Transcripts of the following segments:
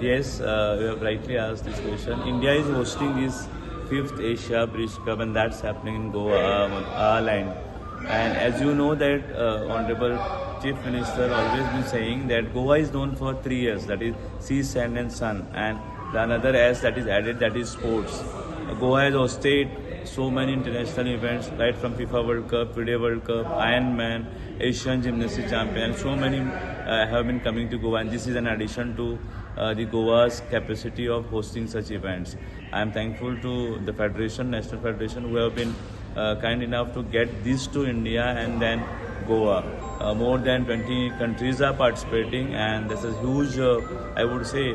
Yes, you have rightly asked this question. India is hosting this fifth Asia Bridge Cup, and that's happening in Goa, Line. And as you know that Honorable Chief Minister always been saying that Goa is known for 3 years, that is sea, sand, and sun, and the another S that is added, that is sports. Goa has hosted so many international events, right from FIFA World Cup, FIDE World Cup, Ironman, Asian Gymnastics Champion. So many have been coming to Goa, and this is an addition to the Goa's capacity of hosting such events. I am thankful to the Federation, National Federation, who have been kind enough to get this to India and then Goa. More than 20 countries are participating, and this is huge. I would say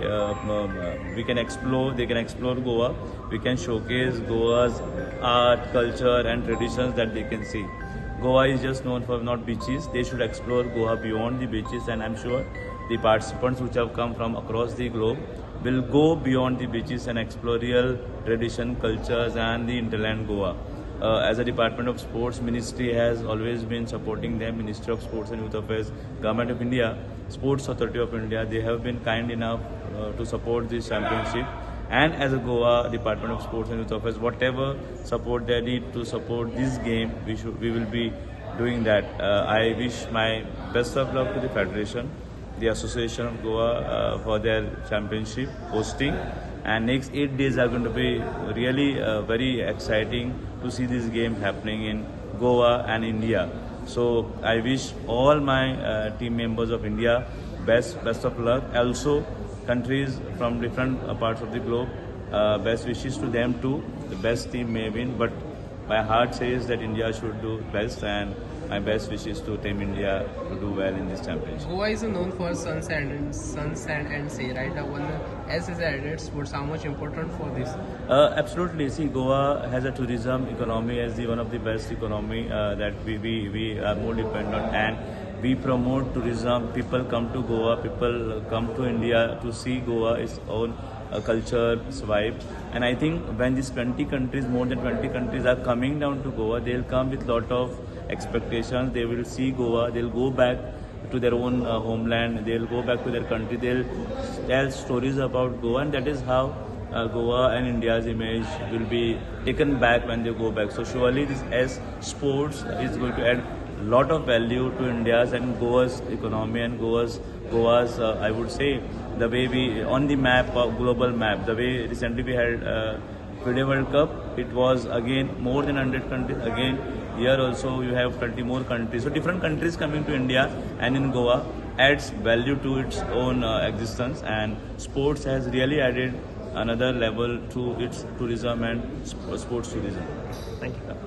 we can explore. They can explore Goa. We can showcase Goa's art, culture, and traditions that they can see. Goa is just known for not beaches. They should explore Goa beyond the beaches, and I'm sure the participants which have come from across the globe will go beyond the beaches and explore real tradition, cultures, and the hinterland Goa. As a Department of Sports, Ministry has always been supporting them. Ministry of Sports and Youth Affairs, Government of India, Sports Authority of India, they have been kind enough to support this championship. And as a Goa Department of Sports and Youth Affairs, whatever support they need to support this game, we will be doing that. I wish my best of luck to the Federation, the Association of Goa for their championship hosting. And next 8 days are going to be really very exciting to see this game happening in Goa and India. So I wish all my team members of India best of luck. Also, countries from different parts of the globe, best wishes to them too. The best team may win, but my heart says that India should do best, and my best wishes to Team India to do well in this championship. Goa is known for sun, sand and sea, right? One S is added sports. How much important for this? Absolutely. See, Goa has a tourism economy as the one of the best economy that we are more dependent, and we promote tourism. People come to Goa, people come to India to see Goa, its own culture, vibe. And I think when these 20 countries, more than 20 countries are coming down to Goa, they'll come with lot of expectations. They will see Goa, they'll go back to their own homeland, they'll go back to their country, they'll tell stories about Goa, and that is how Goa and India's image will be taken back when they go back. So surely this as sports is going to add lot of value to India's and Goa's economy and Goa's I would say the way we on the map, global map, the way recently we had FIDE World Cup, it was again more than 100 countries. Again here also you have 20 more countries. So different countries coming to India and in Goa adds value to its own existence, and sports has really added another level to its tourism and sports tourism. Thank you.